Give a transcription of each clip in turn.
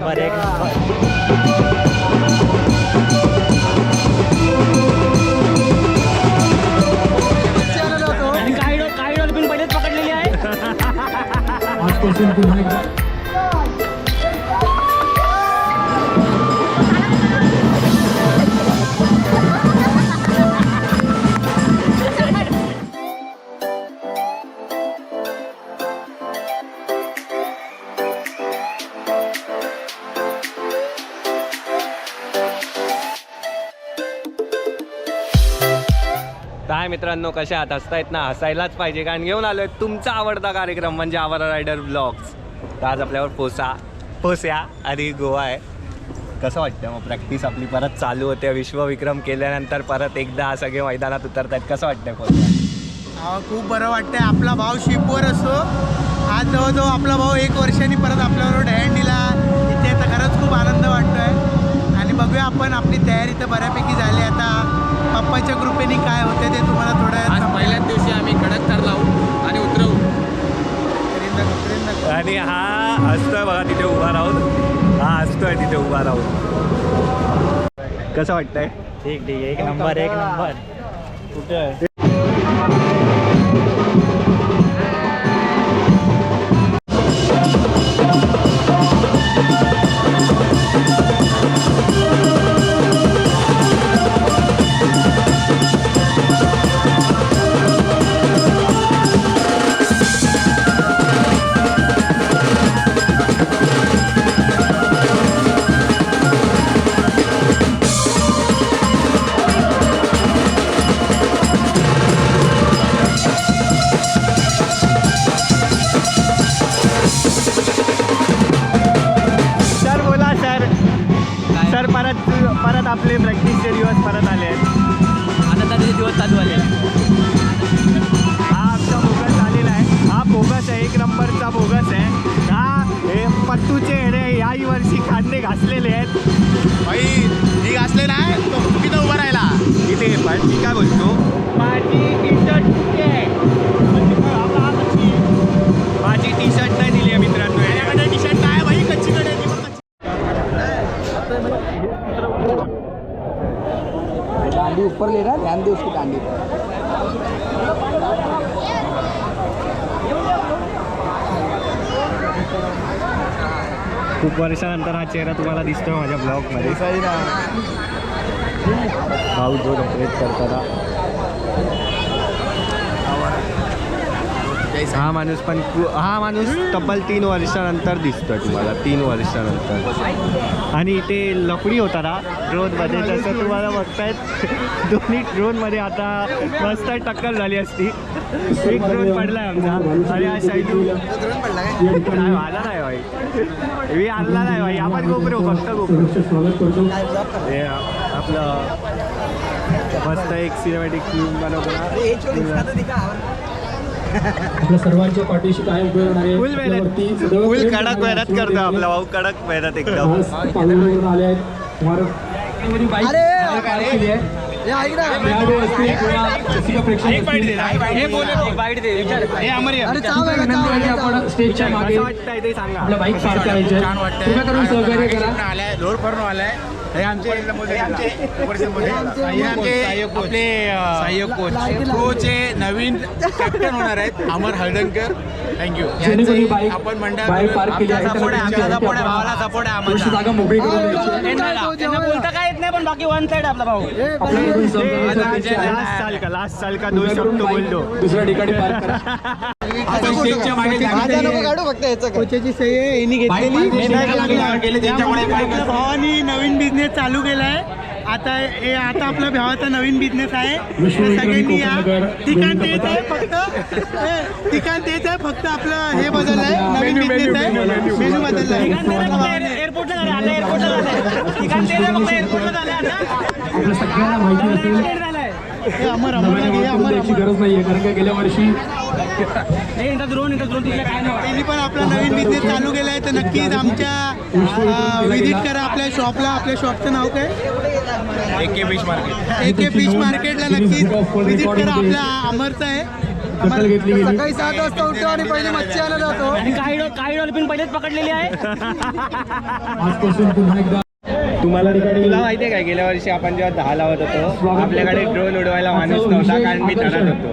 Number एक number. आणि काही डॉल्फिन पहिलेच पकडलेली आहे. काय मित्रांनो, कशा आहात? हसतायत ना? हसायलाच पाहिजे, कारण घेऊन आलोय तुमचा आवडता कार्यक्रम म्हणजे आवारा रायडर ब्लॉग्स. तर आज आपल्यावर पोस्या आणि गोवा आहे. कसं वाटतं मग? प्रॅक्टिस आपली परत चालू होते. विश्वविक्रम केल्यानंतर परत एकदा सगळे मैदानात उतरत आहेत. कसं वाटतंय पोस्या? खूप बरं वाटतंय. आपला भाव शिपवर असतो. आज जवळजवळ आपला भाऊ 1 वर्षांनी परत आपल्याबरोबर डॅन दिला इथे, तर खरंच खूप आनंद वाटतोय. आणि बघूया आपण, आपली तयारी तर बऱ्यापैकी झाली. आता पप्पाच्या कृपेने काय होते ते तुम्हाला थोड्या पहिल्याच दिवशी आम्ही कडक तर लावू आणि उतरवू. आणि हा असतोय बघा तिथे उभा राहून. हा असतोय तिथे उभा राहून. कसं वाटतंय? ठीक ठीक, एक नंबर एक नंबर. कुठे आहे? परत आपले प्रॅक्टिसचे दिवस परत आले आहेत. आनंदाचे दिवस चालू आले. हा आमचा बोगस आलेला आहे. हा बोगस आहे, 1 नंबरचा बोगस आहे. हा हे पट्टूचे हेडे याही वर्षी खांदे घासलेले आहेत. भाई ही घासले नाही तिथं उभा राहिला इथे पण मी काय बोलतो, माझी टी शर्ट कुठे आहे? माझी टी शर्ट नाही दिली आहे मित्रांनो. याच्यामध्ये टी शर्ट नाही भाई, कच्चीकडे डांडी ऊपर ले रहा है, ध्यान दे उसकी डांडी पर. खूप वर्षानंतर हा चेहरा तुम्हाला दिसतोय माझ्या ब्लॉगमध्ये. भाऊ जो डेकोरेट करताना हा माणूस तब्बल 3 वर्षानंतर दिसतोय तुम्हाला. 3 वर्षानंतर. आणि इथे लफडी होता ना ड्रोनमध्ये, तसं तुम्हाला बघतायत. दोन्ही ड्रोनमध्ये आता मस्त टक्कर झाली असती. एक ड्रोन पडलाय आमचा. अरे हा शैलू नाही, आला नाही भाई, मी आणला नाही भाई. आपण गोप्रो, फक्त गोप्रो. हे आपलं मस्त एक सिनेमॅटिक फिल्म बनवतो. आपल्या सर्वांच्या पाठीशी कायम उभे राहणारे फुल कडक मेहनत करतो आपला भाऊ. कडक मेहनत एकदम. आले आहेत. स्टेजच्या मागे आपल्या बाईक पार्क करायचे. कृपया करून सहकार्य करा. लोर फरून आलाय. हे आमचे आपले सहाय्यक कोच नवीन कॅप्टन होणार आहेत, अमर हळदणकर. थँक्यू. आपण मंडळ पार्क केली आहे. भावाला सपोर्ट आहे आम्हाला. जागा मोकळी करून द्यायची. त्यांना बोलता काय येत नाही, पण बाकी वन साइड आपला भाऊ. लास्ट साल का 2 शब्द बोललो. दुसऱ्या ठिकाणी पार्क करा. कोचेची सही आहे, यांनी घेतलेली. भावानी नवीन बिझनेस चालू केलाय. आता आपल्या भावाचा नवीन बिझनेस आहे. सगळ्यांनी या. ठिकाण तेच आहे, फक्त आपलं हे बदललंय. नवीन बिझनेस आहे, मेनू बदललाय. एअरपोर्टला झालं, एअरपोर्टला झालं. आपल्या सगळ्यांना माहिती असेल गरज नाहीये, कारण का गेल्या वर्षी त्यांनी पण आपला नवीन बिझनेस चालू केलाय. तर नक्कीच आमच्या विजिट करा आपल्या शॉपला. आपल्या शॉपचं नाव काय? AK फिश मार्केटला नक्कीच विजिट करा. आपल्या अमरचं आहे. दखल घेतली गेली. सकाळी 7 वाजता उठतो आणि पहिले मच्छी आणायला जातो. आणि काही डॉल्फिन पहिलेच पकडलेली आहे. आजपासून पुन्हा एकदा तुम्हाला तुला माहिती आहे काय, गेल्या वर्षी आपण जेव्हा 10 लावत होतो आपल्याकडे ड्रोन उडवायला माणूस नव्हता कारण मी धडत होतो.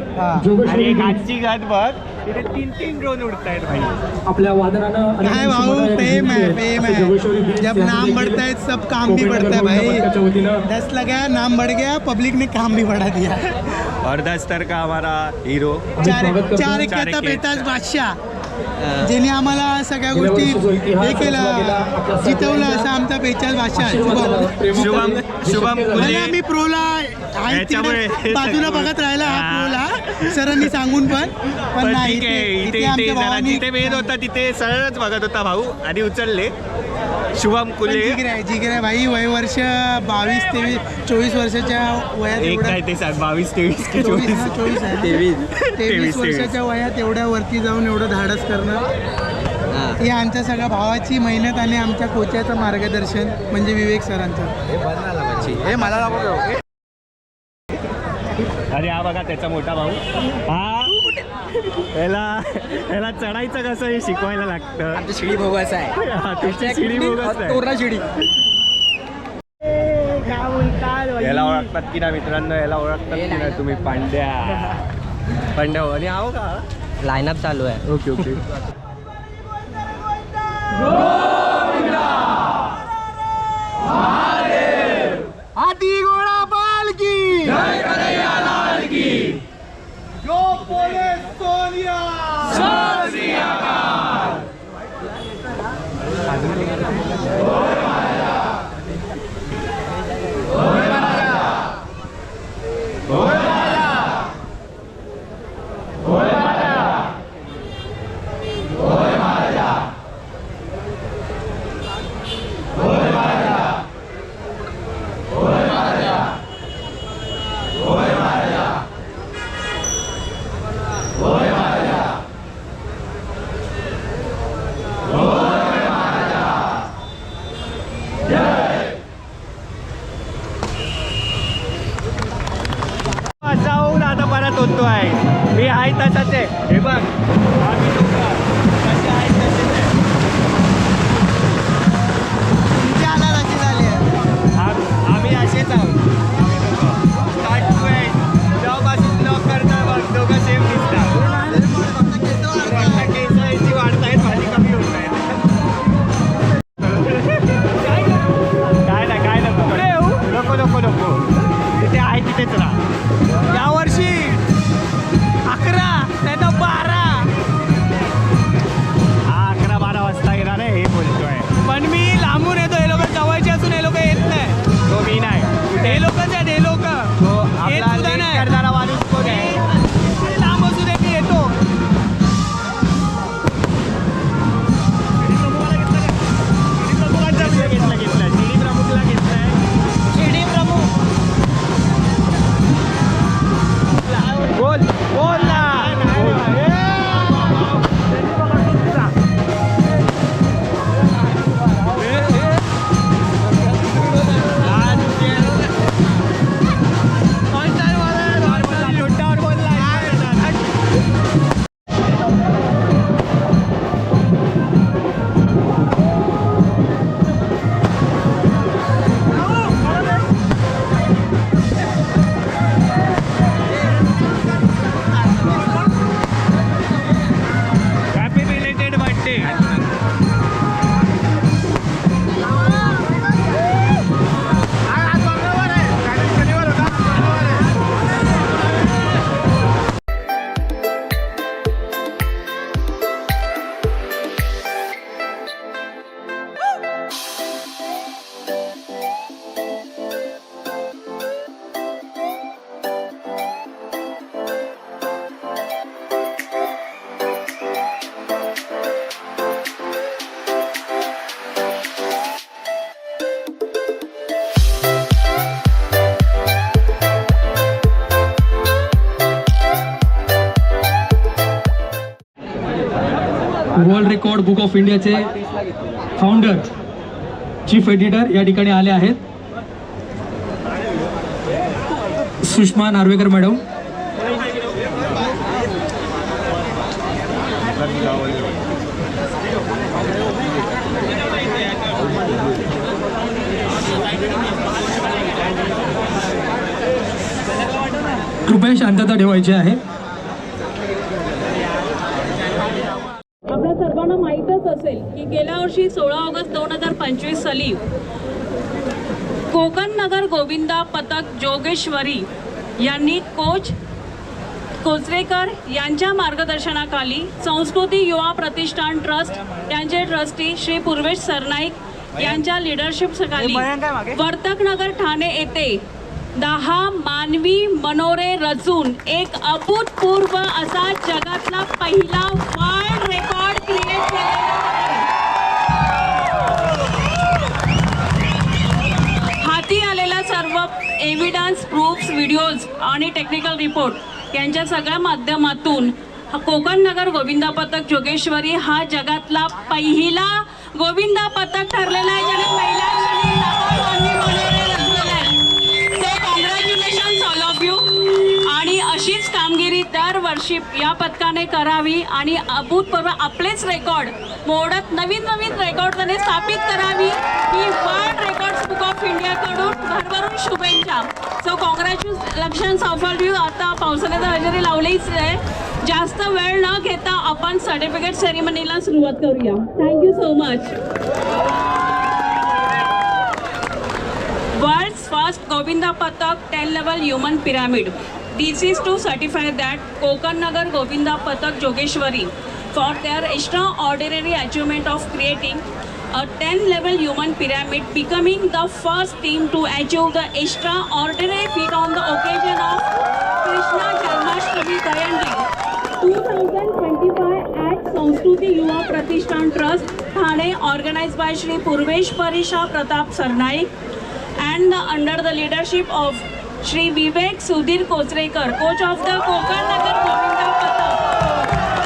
आणि घाटची घाट बघ तिथे 3 ड्रोन उडतायत भाई. आपल्या वादनानं काय भाऊ, प्रेम है प्रेम है. जब नाम बढ़ता है सब काम भी बढ़ता है भाई. 10 लगा नाम बढ़ गया, पब्लिक ने काम भी बढ़ा दिया. और 10 तर का हमारा हीरो 4 एकाचा बेताज बादशाह ज्याने आम्हाला सगळ्या गोष्टी हे केलं, जितवलं असं आमचा बेचाळ बादशाह शुभम आणि आम्ही प्रोला आहे तिकडे बाजूला बघत राहिला. हा प्रोला सरांनी सांगून पण नाही, इथे आमच्या भावानी जिथे वेद होता तिथे सरळच बघत होता भाऊ आणि उचलले. शुभम कुले जिगर आहे भाई. वय वर्ष 22-23-24 वर्षाच्या वयात एक काय ते 22-23 की 24 आहे. 23 वर्षाच्या वयात एवढ्या वरती जाऊन एवढं धाडस करणं हे आमच्या सगळ्या भावाची मेहनत आणि आमच्या कोचाचं मार्गदर्शन म्हणजे विवेक सरांचं. हे मला अरे हा बघा त्याचा मोठा भाऊ. हा याला चढायचं कसं हे शिकवायला लागतं. शिडी भोगाच आहे. हा, तुमची शिडी बोगस आहे. तोरणा शिडी. याला ओळखतात की ना मित्रांनो, याला ओळखतात की ना तुम्ही? पांड्या आणि आहो का लाईनअप चालू आहे. ओके हाती घोडा पालकी जो बोले सोनिया जाऊन आता परत होतो आहे. मी आहे तसाच आहे. हे बघ आम्ही लोकं कसे आहेत तसेच आहे. तुमची आला अशी झाली आहे. आम्ही असेच आहोत. स्टार्ट टू एंड जेव्हापासून ब्लॉग करता बघ दोघं सेम दिसतात. केस याची वाढतायत, माझी कमी होत आहे. काय नको तिथे आहे तिथेच राहा. यावर्षी 11 नाही तर 12 हा 11-12 वाजता येणार आहे हे बोलतोय. पण मी लांबून येतो. हे लोक जवळचे असून हे लोक येत नाही. तो मी नाही. हे लोकच आहेत. हे लोक तो येत आपला सुद्धा लेट नाही. करणारा माणूस कोण आहे? किती लांब असू दे मी येतो. घेतलं शिडी प्रमुखला घेतलंय. शिडी प्रमुख बोल ना. Happy belated birthday. World record book of इंडियाचे फाउंडर चीफ एडिटर या ठिकाणी आले आहेत. सुषमा नार्वेकर मॅडम. कृपया शांतता ठेवायची आहे. आपल्या सर्वांना माहीतच असेल की गेल्या वर्षी 16 ऑगस्ट 2025 साली कोकण नगर गोविंदा पथक जोगेश्वरी यांनी कोच कोचरेकर यांच्या मार्गदर्शनाखाली संस्कृती युवा प्रतिष्ठान ट्रस्ट यांचे ट्रस्टी श्री पूर्वेश सरनाईक यांच्या लिडरशिपखाली वर्तकनगर ठाणे येथे 10 मानवी मनोरे रचून एक अभूतपूर्व असा जगातला पहिला वर्ल्ड रेकॉर्ड क्रिएट केलेला आहे. हाती आलेला सर्व एव्हिडन्स प्रूफ्स व्हिडिओज आणि टेक्निकल रिपोर्ट यांच्या सगळ्या माध्यमातून कोकण नगर गोविंदा पथक जोगेश्वरी हा जगातला पहिला गोविंदा पथक ठरलेला आहे ज्याने पहिल्या क्षणी 10 मानवी मनोरे रचलेले आहेत. So congratulations all of you. आणि अशीच कामगिरी दरवर्षी या पथकाने करावी आणि अभूतपूर्व आपलेच रेकॉर्ड मोडत नवीन रेकॉर्ड त्याने स्थापित करावी ही वर्ल्ड रेकॉर्ड्स बुक ऑफ इंडियाकडून भरभरून शुभेच्छा. So congratulations of all you. आता पावसाने तर हजेरी लावलीच आहे. जास्त वेळ न घेता आपण सर्टिफिकेट सेरेमनीला सुरुवात करूया. Thank you so much. World's first Govinda Pathak 10-level human pyramid. This is to certify that Kokan Nagar Govinda Pathak Jogeshwari for their extraordinary achievement of creating a 10-level human pyramid, becoming the first team to achieve the extraordinary feat on the occasion of Krishna Janmashtami Dayanti 2025 at Sanskruti Yuva Pratishthan Trust, Thane, organized by Shri Purvesh Parisha Pratap Sarnaik and under the leadership of Shri Vivek Sudhir Kochrekar, coach of the Kokan Nagar Govinda Pathak,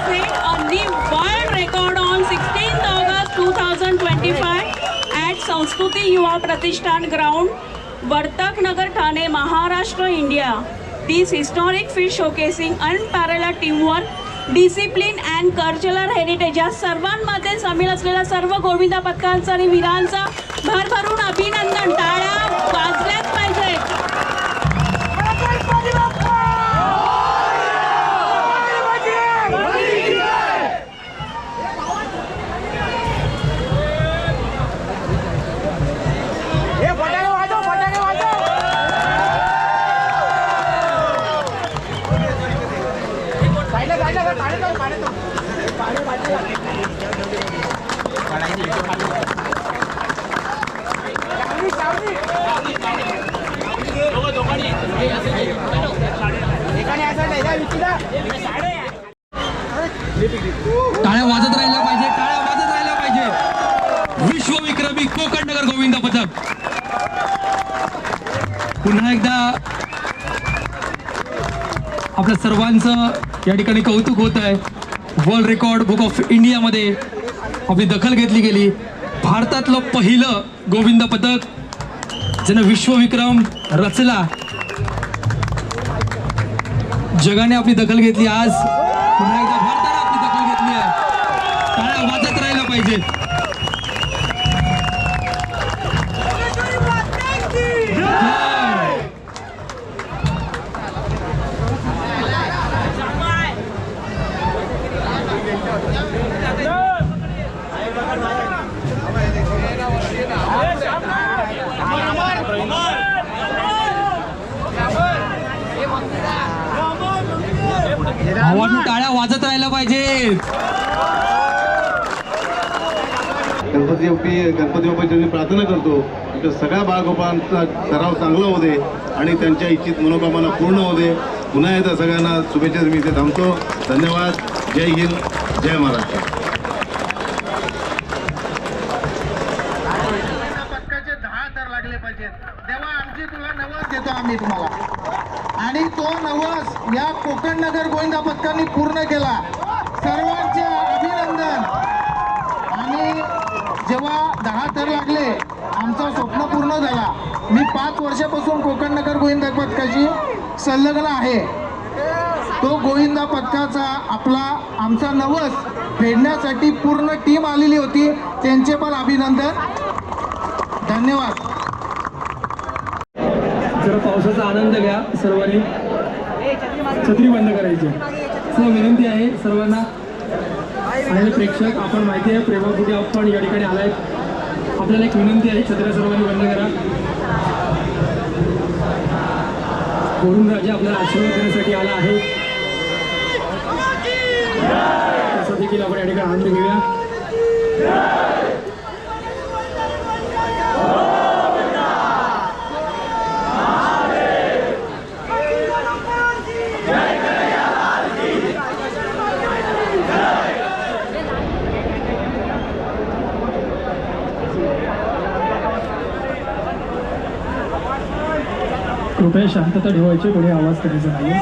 set a new world record on 16th August 2025 at Sanskruti Yuva Pratishthan ground, Vartak Nagar, Thane, Maharashtra, India. This historic feat showcasing unparalleled teamwork, discipline and cultural heritage या सर्वांमध्ये सामील असलेल्या सर्व गोविंदा पथकांचं आणि वीरांचं भरभरून अभिनंदन. टाळ्या वाजल्याच पाहिजेत. टाळ्या वाजत राहिल्या पाहिजे. टाळ्या वाजत राहिल्या पाहिजे. विश्वविक्रमी कोकण नगर गोविंदा पथक पुन्हा एकदा आपल्या सर्वांचं या ठिकाणी कौतुक होत आहे. वर्ल्ड रेकॉर्ड बुक ऑफ इंडियामध्ये आपली दखल घेतली गेली. भारतातलं पहिलं गोविंदा पथक ज्यानं विश्वविक्रम रचला. जगाने आपली दखल घेतली. आज पुन्हा एकदा भारताने आपली दखल घेतली आहे. टाळ्या वाजत राहायला पाहिजेत. आवाज टाळ्या वाजत राहायला पाहिजेत. गणपती बाप्पाची मी प्रार्थना करतो की सगळ्या बाळगोपांचा सराव चांगला होऊ दे आणि त्यांच्या इच्छित मनोकामना पूर्ण होऊ दे. पुन्हा एकदा सगळ्यांना शुभेच्छा. मी इथे थांबतो. धन्यवाद. जय हिंद, जय महाराष्ट्र. पथकाचे 10 तर लागले पाहिजेत. तेव्हा आमची तुला नवस देतो आम्ही तुम्हाला. आणि तो नवस या कोकण नगर गोविंदा पथकांनी पूर्ण केला. सर्वांचे अभिनंदन. आणि जेव्हा 10 तर लागले आमचं स्वप्न पूर्ण झाला. मी 5 वर्षापासून कोकण नगर गोविंदा पथकाशी संलग्न आहे. तो गोविंदा पथकाचा आमचा नवस फेडण्यासाठी पूर्ण टीम आलेली होती. त्यांचे पण अभिनंदन. धन्यवाद. जरा पावसाचा आनंद घ्या सर्वांनी. छत्री बंद करायची. सो विनंती आहे सर्वांना. आणि प्रेक्षक, आपण माहिती आहे प्रेमापुढे आपण या ठिकाणी आलाय. आपल्याला एक विनंती आहे, छत्र्या सर्वांनी बंद करा. वरुण राजा आपल्याला आशीर्वाद देण्यासाठी आला आहे. तसं देखील आपण या ठिकाणी आनंद घेऊया. कृपया शांतता ठेवायची, कोणी आवाज करायचा नाही.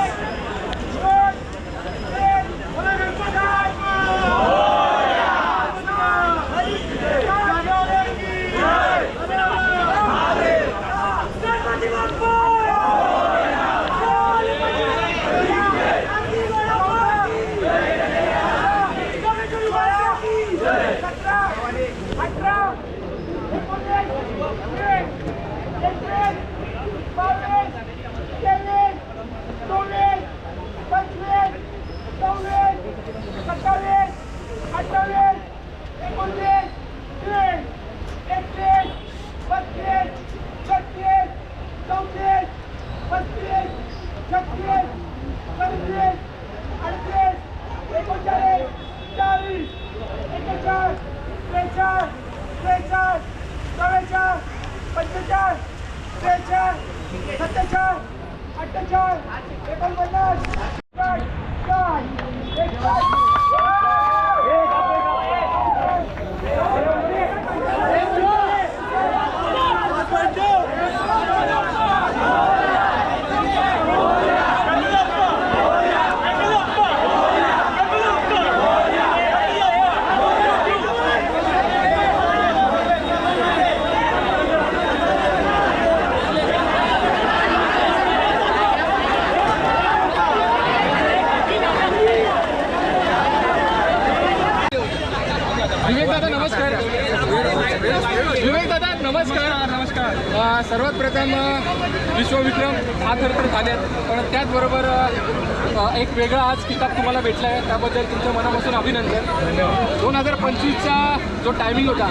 नमस्कार. सर्वात प्रथम विश्वविक्रम हा तर झाले, पण त्याचबरोबर एक वेगळा आज किताब तुम्हाला भेटला आहे, त्याबद्दल तुमच्या मनापासून अभिनंदन. 2025चा जो टायमिंग होता,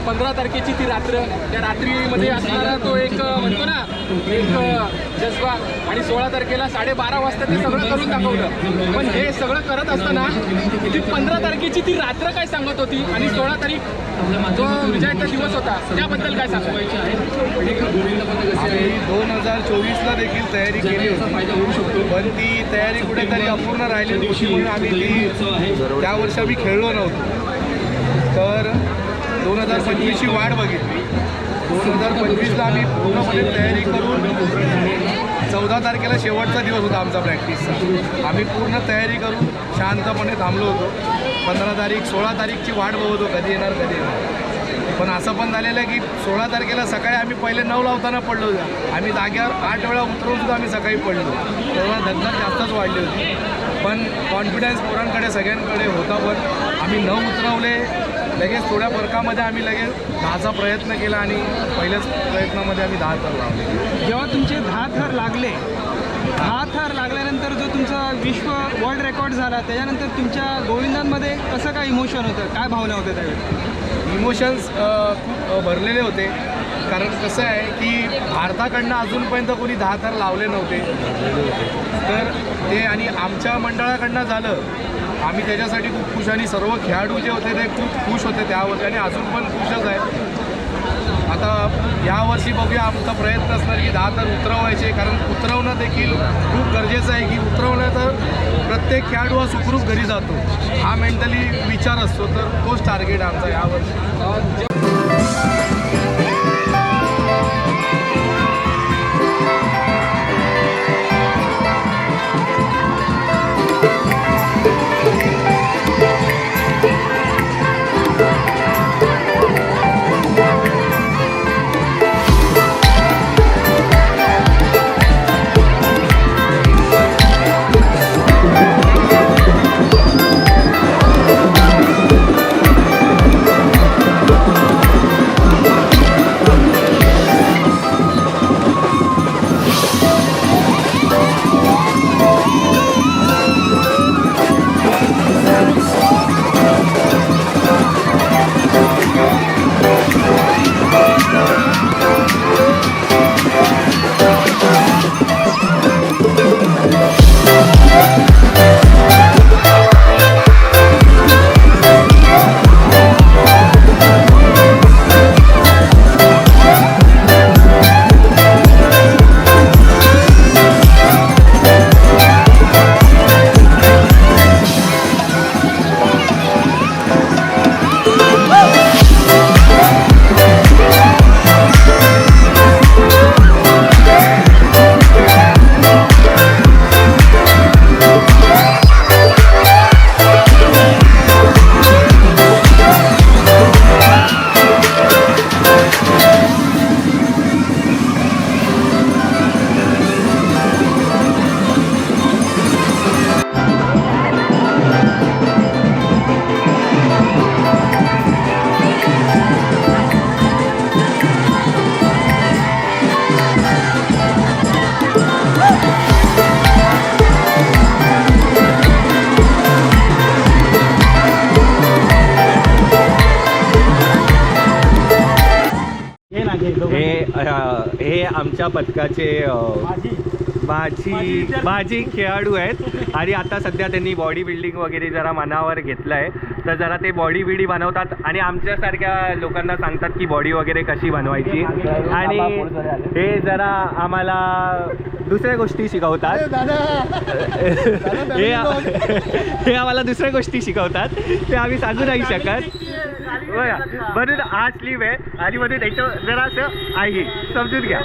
15 तारखेची ती रात्र, त्या रात्रीमध्ये असणारा तो एक म्हणतो ना एक जज्बा, आणि 16 तारखेला 12:30 वाजता ते सगळं करून दाखवलं. पण हे सगळं करत असताना ती 15 तारखेची ती रात्र काय सांगत होती, आणि 16 तारीख जो विजयाचा दिवस होता त्याबद्दल काय सांगायचं आहे. 2024ला देखील तयारी केली होती, पण ती तयारी कुठेतरी अपूर्ण राहिली होती म्हणून आम्ही त्या वर्षी आम्ही खेळलो नव्हतो. तर 2025ची वाट बघितली. 2025ला आम्ही पूर्णपणे तयारी करून 14 तारखेला शेवटचा दिवस होता आमचा प्रॅक्टिसचा. आम्ही पूर्ण तयारी करून शांतपणे थांबलो होतो. 15 तारीख 16 तारीखची वाट बघतो कधी येणार कधी येणार. पण असं पण झालेलं आहे की 16 तारखेला सकाळी आम्ही पहिले 9 लावताना पडलो होतो. आम्ही जाग्यावर 8 वेळा उतरवून सुद्धा आम्ही सकाळी पडलो. तेव्हा धगधग जास्तच वाढली होती. पण कॉन्फिडन्स पोरांकडे सगळ्यांकडे होता. पण आम्ही 9 उतरवले. लगेच थोड्या फरकामध्ये आम्ही लगेच 10चा प्रयत्न केला आणि पहिल्याच प्रयत्नामध्ये आम्ही 10 थर लावले. जेव्हा तुमचे 10 थर लागले, 10 थर लागल्यानंतर जो तुमचा विश्व वर्ल्ड रेकॉर्ड झाला, त्याच्यानंतर तुमच्या गोविंदांमध्ये कसं काय इमोशन होतं, काय भावना होत्या त्यावेळी? इमोशन्स खूप भरलेले होते. कारण कसं आहे की भारताकडनं अजूनपर्यंत कोणी 10 थर लावले नव्हते. तर ते आणि आमच्या मंडळाकडनं झालं. आम्ही त्याच्यासाठी खूप खुश, आणि सर्व खेळाडू जे होते ते खूप खुश होते त्यावर्षी, आणि अजून पण खुशच आहे. आता यावर्षी बघूया, आमचा प्रयत्न असणार की 10 थर उतरवायचे. कारण उतरवणं देखील खूप गरजेचं आहे की उतरवलं तर प्रत्येक खेळाडू हा सुखरूप घरी जातो, हा मेंटली विचार असतो. तर तोच टार्गेट आमचा यावर्षी. हे आमच्या पथकाचे माझी खेळाडू आहेत आणि आता सध्या त्यांनी बॉडी बिल्डिंग वगैरे जरा मनावर घेतलं आहे, तर जरा ते बॉडी बिडी बनवतात आणि आमच्यासारख्या लोकांना सांगतात की बॉडी वगैरे कशी बनवायची आणि हे जरा आम्हाला दुसऱ्या गोष्टी शिकवतात. हे आम्हाला दुसऱ्या गोष्टी शिकवतात, ते आम्ही सांगू नाही शकत. बघा म्हणून हा स्लीव आहे आणि म्हणून त्याचं जरा असं आहे, समजून घ्या.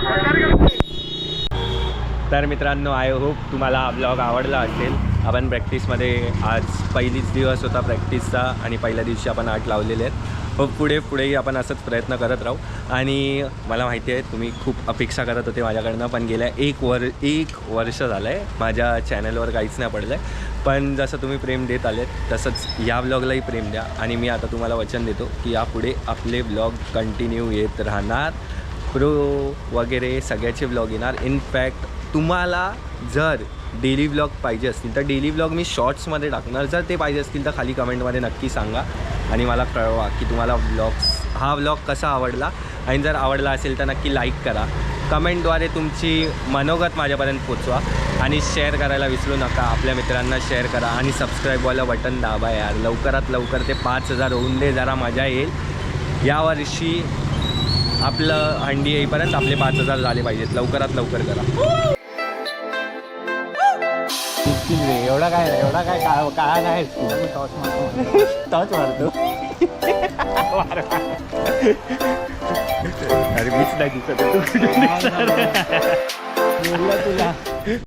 तर मित्रांनो, आय होप तुम्हाला हा ब्लॉग आवडला असेल. आपण प्रॅक्टिसमध्ये आज पहिलीच दिवस होता प्रॅक्टिसचा आणि पहिल्या दिवशी आपण आठ लावलेले आहेत. होप पुढेही आपण असंच प्रयत्न करत राहू. आणि मला माहिती आहे तुम्ही खूप अपेक्षा करत होते माझ्याकडनं, पण गेल्या एक वर्ष झालं आहे माझ्या चॅनलवर काहीच नाही पडलं आहे. पण जसं तुम्ही प्रेम देत आलेत तसंच या ब्लॉगलाही प्रेम द्या आणि मी आता तुम्हाला वचन देतो की यापुढे आपले ब्लॉग कंटिन्यू येत राहणार. प्रो वगैरे सगळ्याचे ब्लॉग येणार. इनफॅक्ट तुम्हाला जर डेली व्लॉग पाहिजे असतील तर डेली व्लॉग मी शॉर्ट्समध्ये टाकणार. जर ते पाहिजे असतील तर खाली कमेंटमध्ये नक्की सांगा आणि मला कळवा की तुम्हाला हा व्लॉग कसा आवडला. आणि जर आवडला असेल तर नक्की लाईक करा, कमेंटद्वारे तुमची मनोगत माझ्यापर्यंत पोचवा आणि शेअर करायला विसरू नका. आपल्या मित्रांना शेअर करा आणि सबस्क्राईबवालं बटन दाबा यार. लवकरात लवकर ते 5000 होऊन दे, जरा मजा येईल. यावर्षी आपलं हंडी येईपर्यंत आपले 5000 झाले पाहिजेत. लवकरात लवकर करा. एवढा काय नाही टॉच मारतो. अरे मीच नाही दिसत तुला.